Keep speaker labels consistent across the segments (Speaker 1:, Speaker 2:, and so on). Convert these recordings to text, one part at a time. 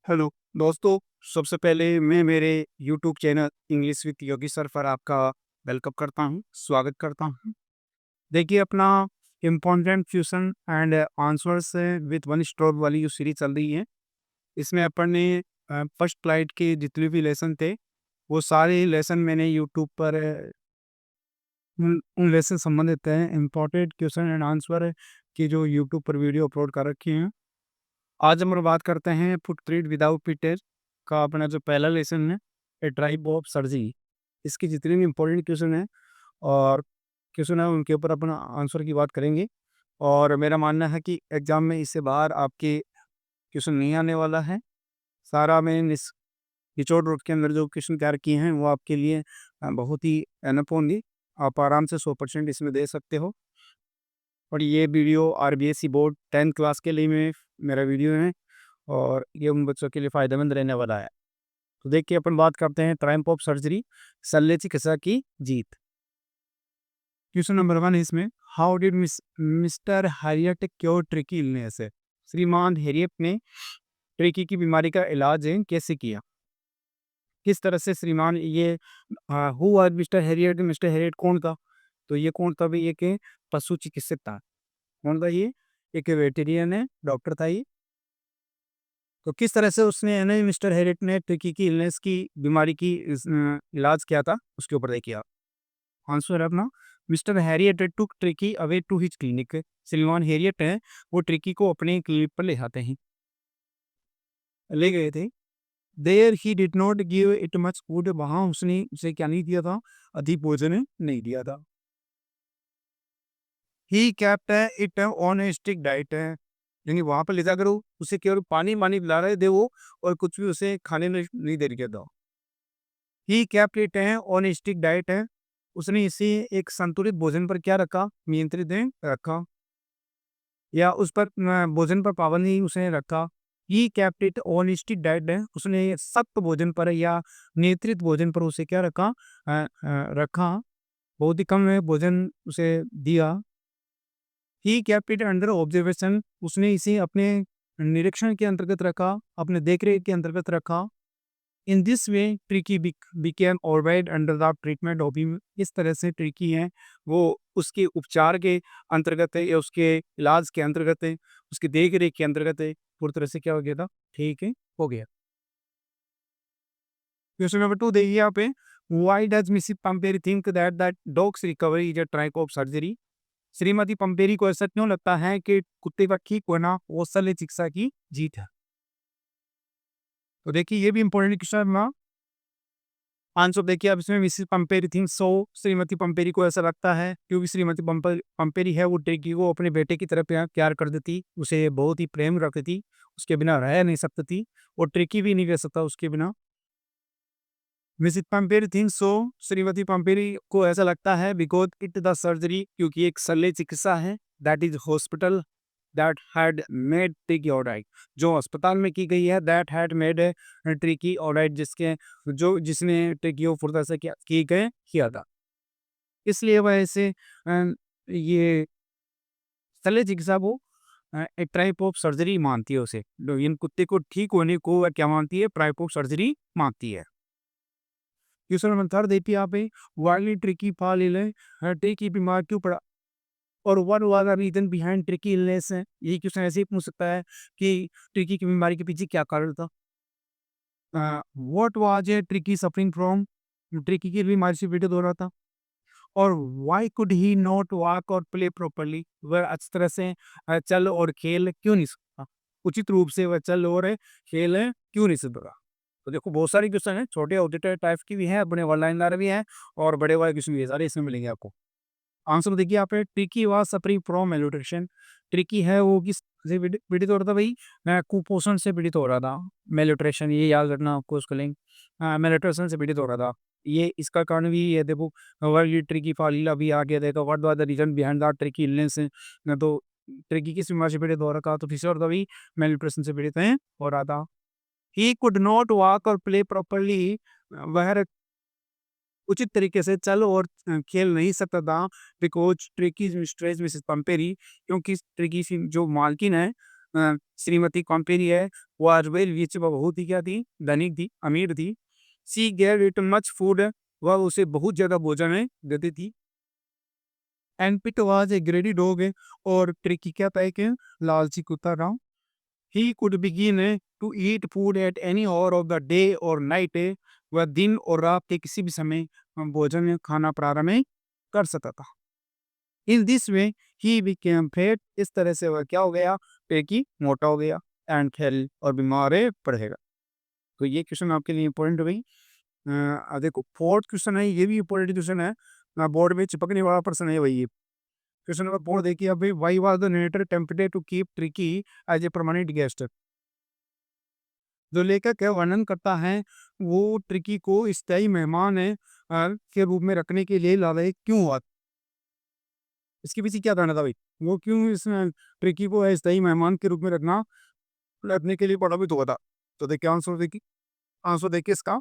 Speaker 1: Hello दोस्तों, सबसे पहले मैं मेरे YouTube channel English with Yogi sir पर आपका वेलकम करता हूँ, स्वागत करता हूँ। देखिए अपना important question and answers with one stop वाली जो सीरीज चल रही है, इसमें अपन ने फर्स्ट फ्लाइट के जितने भी लेसन थे, वो सारे लेसन मैंने यूट्यूब पर उन लेसन संबंधित हैं इम्पोर्टेंट क्वेश्चन एंड आंसर की जो यूट्यूब पर वीडियो अपलोड कर रखी हैं। आज हम लोग बात करते हैं फुट ट्रीट विदाउट पीटर का अपना जो पहला लेसन है, ए ट्राइब ऑफ सर्जरी। इसकी जितने भी इम्पोर्टेंट क्वेश्चन है और क्वेश्चन है उनके ऊपर अपन आंसर की बात करेंगे। और मेरा मानना है कि एग्जाम में इससे बाहर आपके क्वेश्चन नहीं आने वाला है। सारा मैंने इस निचोड़ रूट के अंदर जो क्वेश्चन तैयार किए हैं वो आपके लिए बहुत ही एनप होंगे। आप आराम से 100% इसमें दे सकते हो। और ये video RBSE board 10th class के लिए मेरा वीडियो है और ये उन बच्चों के लिए फ़ायदेमंद रहने वाला है। तो देखिए अपन बात करते हैं ट्रायम्फ ऑफ सर्जरी, शल्य चिकित्सा की जीत। क्वेश्चन नंबर 1 है इसमें, how did mister Harriet cure tricky illness है? श्रीमान हैरियट ने ट्रिकी की बीमारी का इलाज कैसे किया? किस तरह से श्रीमान ये who are mister Herriot? Mister Herriot कौन था? तो ये कौन था भाई? ये के पशु चिकित्सक था। कौन था ये? एक वेटेरियन है, डॉक्टर था ये। तो किस तरह से उसने है ना मिस्टर हैरियट ने ट्रिकी की इलनेस की बीमारी की इलाज किया था, उसके ऊपर देखिए आप। आंसर है अपना, mister Herriot took Tricki away to his clinic. श्रीमान हैरियट है, वो ट्रिकी को अपने क्लिनिक पर ले जाते हैं, ले गए थे। There he did not give it much food, वहाँ उसने उसे क्या नहीं दिया था? अधिक भोजन नहीं दिया था। He kept it on A strict diet है, यानी वहाँ पर ले जाकर उसे केवल पानी पानी पिला रहे थे वो, और कुछ भी उसे खाने नहीं दे रहा था। ही केप्ट इट है ऑन ए स्ट्रिक्ट डाइट है, उसने इसे एक संतुलित भोजन पर क्या रखा? नियंत्रित रखा, या उस पर भोजन पर पाबंदी उसने रखा। He kept it on strict diet है, उसने सख्त भोजन पर या नियंत्रित भोजन पर उसे क्या रखा? रखा। बहुत ही कम में भोजन उसे दिया। He kept it under observation, उसने इसे अपने निरीक्षण के अंतर्गत रखा, अपने देखरेख के अंतर्गत रखा। इन this way tricky became alright under the treatment of him, इस तरह से ट्रिकी है वो उसके उपचार के अंतर्गत है, या उसके इलाज के अंतर्गत है, उसकी देख रेख के अंतर्गत है, पूरी तरह से क्या हो गया था? ठीक है, हो गया। क्वेश्चन नंबर 2 देखिए यहाँ पे, why does Mrs Pumphrey think that that dog's recovery is a trick of surgery? श्रीमती पंपेरी को ऐसा क्यों लगता है कि कुत्ते का ठीक होना वो शल्य चिकित्सा की जीत है? तो देखिए ये भी इंपॉर्टेंट क्वेश्चन है। आंसर देखिए अब इसमें, Mrs Pumphrey think so, Shrimati Pumphrey को ऐसा लगता है क्योंकि श्रीमती पंपेरी है वो ट्रिकी को अपने बेटे की तरह प्यार कर देती, उसे बहुत ही प्रेम रखती थी, उसके बिना रह नहीं सकती थी, और ट्रिकी भी नहीं रह सकता उसके बिना। Mrs Pumphrey think so, Shrimati Pumphrey को ऐसा लगता है बिकॉज इट द सर्जरी, क्योंकि एक शल्य चिकित्सा है, that is hospital that had made tricky alright, जो अस्पताल में की गई है, that had made tricky alright, जिसके जो जिसने ट्रिकी को फुर्ता से क्या की गए किया था, इसलिए वह इसे ये शल्य चिकित्सा को एक टाइप ऑफ सर्जरी मानती है उसे। इन कुत्ते को ठीक होने को वह क्या मानती है? टाइप ऑफ सर्जरी मानती है। क्वेश्चन नंबर 3 देखिए यहाँ पे, why'd Tricki fall ill Tricki बीमार क्यों पड़ा, और what was the reason behind Tricki illness है? ये क्वेश्चन ऐसे ही पूछ सकता है कि ट्रिकी की बीमारी के पीछे क्या कारण था? What was a tricky suffering from? Tricky की बीमारी से पीड़ित हो रहा था। और why could he not walk और प्ले प्रॉपर्ली, वह अच्छी तरह से चल और खेल क्यों नहीं सकता? उचित रूप से वह चल और खेल क्यों नहीं सकता? तो देखो बहुत सारी क्वेश्चन है, छोटे ऑडिटर टाइप की भी है, बड़े वन लाइनर भी हैं, और बड़े वाले क्वेश्चन भी है, सारे इसमें मिलेंगे आपको। आंसर देखिए यहाँ पे, Tricki was suffering from malnutrition, Tricki है वो किस से पीड़ित हो रहा था भाई? कुपोषण से पीड़ित हो रहा था। मेल्यूट्रिशन ये याद रखना आपको, उसको लिंक मेल्यूट्रिशन से पीड़ित हो रहा था। ये इसका कारण भी ये देखो, वर्ल्ड ट्रिकी फालीला भी आ गया, देखो what was the reason behind the Tricki illness, ना तो ट्रिकी किस बीमारी से पीड़ित हो रखा, तो फिर और तभी मेल्यूट्रिशन से पीड़ित है हो रहा था। ही कुड नॉट वॉक और प्ले प्रॉपर्ली, वह उचित तरीके से चल और खेल नहीं सकता था, बिकॉज़ ट्रिकी मिस्ट्रेस मिसेस पंपेरी, क्योंकि ट्रिकी की जो मालकिन है, श्रीमती पम्पेरी है, वो आज वेल रिच, वो बहुत ही क्या थी, धनिक थी, अमीर थी। She gave it much food, वह उसे बहुत ज़्यादा भोजन देती थी। And it was a greedy dog, और ट्रिकी क्या था, एक लालची कुत्ता था। He could begin to eat food at any hour of the day और नाइट, वह दिन और रात के किसी भी समय भोजन खाना प्रारंभ कर सकता था। In this way he became fat, इस तरह से वह क्या हो गया, पेकी मोटा हो गया, एंड खेल और बीमार पड़ेगा। तो ये क्वेश्चन आपके लिए इंपॉर्टेंट हो गई। देखो फोर्थ क्वेश्चन है, ये भी इंपॉर्टेंट क्वेश्चन है, बोर्ड में चिपकने वाला प्रश्न है वही। क्वेश्चन नंबर 4 देखिए, अभी why was the narrator tempted to keep Tricki as a permanent guest. जो लेखक है वर्णन करता है, वो ट्रिकी को स्थायी मेहमान के रूप में रखने के लिए लालच क्यों हुआ। इसके पीछे क्या कारण था भाई, वो क्यों इस ट्रिकी को स्थायी मेहमान के रूप में रखने के लिए प्रभावित हुआ था। तो देखिए आंसर देखिए इसका।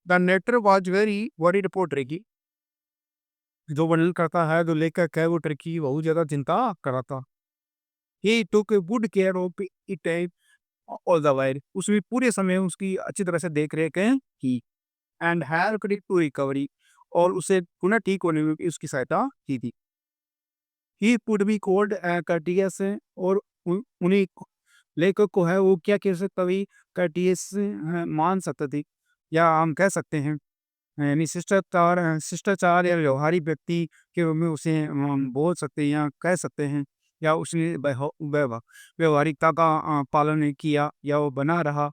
Speaker 1: The narrator was very worried about Tricki, जो वर्णन करता है, जो लेखक है, वो ट्रिकी की बहुत ज्यादा चिंता कर रहा था। He took good care of it all the while, उसने पूरे समय उसकी अच्छी तरह से देख रेख की। And helped it to recovery, और उसे पुनः ठीक होने में भी उसकी सहायता की थी। He could be called courteous, और उन्हीं लेखक को है वो क्या कह सकता भी, कर्टियस मान सकते थे, या हम कह सकते हैं यानी शिष्टाचार या व्यवहारिक व्यक्ति के रूप में उसे हम बोल सकते हैं या कह सकते हैं, या उसने व्यवहारिकता का पालन किया या वो बना रहा।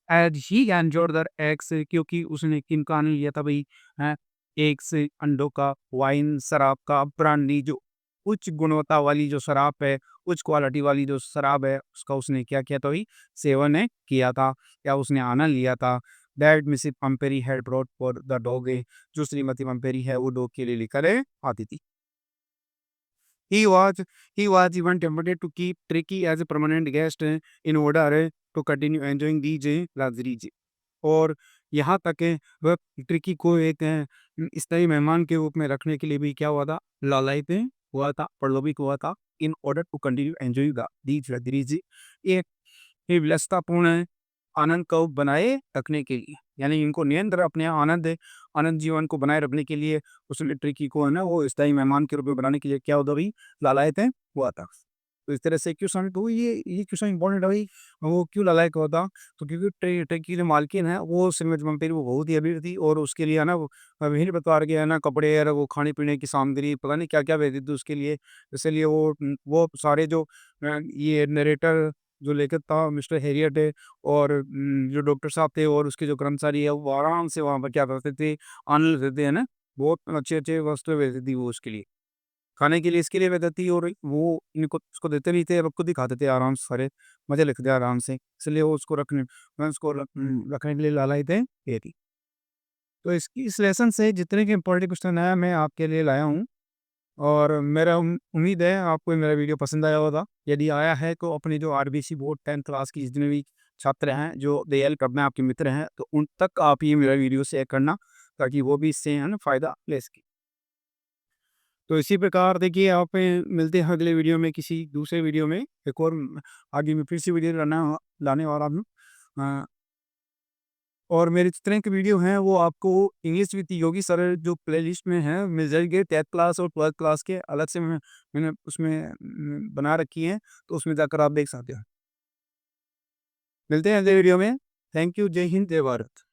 Speaker 1: As he enjoyed the eggs, क्योंकि उसने किनका आनंद लिया था भाई, हैं, एग्स अंडों का, वाइन शराब का, ब्रांडी जो उच्च गुणवत्ता वाली जो शराब है, उच्च क्वालिटी वाली जो शराब है, उसका उसने क्या किया था भाई, सेवन किया था, या उसने आनंद लिया था। That Mrs Pumphrey had brought for the dog, जो श्रीमती पंपेरी है वो डॉग के लिए लेकर आती थी। He was he was even tempted to keep Tricky as a permanent guest in order to continue enjoying these luxuries. और यहाँ तक वह ट्रिकी को एक स्थायी मेहमान के रूप में रखने के लिए भी क्या हुआ था, लालायित हुआ था, प्रलोभित हुआ था, in order to continue enjoy the these luxuries, एक ही विलासितापूर्ण आनंद को बनाए रखने के लिए, यानी इनको निरंतर अपने आनंद आनंद जीवन को बनाए रखने के लिए उसने ट्रिकी को है ना वो स्थायी मेहमान के रूप में बनाने के लिए क्या होता भाई, लालायत हुआ था। तो इस तरह से क्वेश्चन, तो ये क्वेश्चन इंपॉर्टेंट है भाई, वो क्यों लालायत हुआ था, तो क्योंकि ट्रिकी जो मालकिन है वो श्रीमती पंपेरी वो बहुत ही अमीर थी, और उसके लिए है ना वो विभिन्न प्रकार के है ना कपड़े और वो खाने पीने की सामग्री पता नहीं क्या क्या भेजती थी उसके लिए। इसलिए वो सारे जो ये नरेटर जो लेखक था मिस्टर हैरियट है, और जो डॉक्टर साहब थे और उसके जो कर्मचारी है वो आराम से वहाँ पर क्या करते थे, आनंद लेते हैं ना, बहुत अच्छे-अच्छे वस्तुएँ भेजती थी वो उसके लिए। खाने के लिए इसके लिए भेजती थी, और वो इनको उसको देते नहीं थे, अब खुद ही खाते थे आराम से सारे, मज़े लेते थे आराम से। इसलिए वो रखने के लिए लालायित ये थी। तो इस लेसन से जितने भी इम्पोर्टेंट क्वेश्चन है मैं आपके लिए लाया हूँ, और मेरा उम्मीद है आपको मेरा वीडियो पसंद आया होगा। यदि आया है तो अपने जो आरबीसी बोर्ड 10th क्लास की जितने भी छात्र हैं जो तैयारी करना है आपके मित्र हैं, तो उन तक आप ये मेरा वीडियो शेयर करना, ताकि वो भी इससे है ना फ़ायदा ले सकें। तो इसी प्रकार देखिए आप मिलते हैं अगले वीडियो में, किसी दूसरे वीडियो में एक और आगे मैं फिर से वीडियो लाने वाला हूँ। अ, और मेरे जितने के वीडियो हैं वो आपको इंग्लिश विद योगी सर जो प्लेलिस्ट में है मिल जाएंगे, 10th क्लास और 12th क्लास के अलग से मैंने उसमें बना रखी हैं, तो उसमें जाकर आप देख सकते हो। मिलते हैं अगले वीडियो में। Thank you. जय हिंद, जय भारत।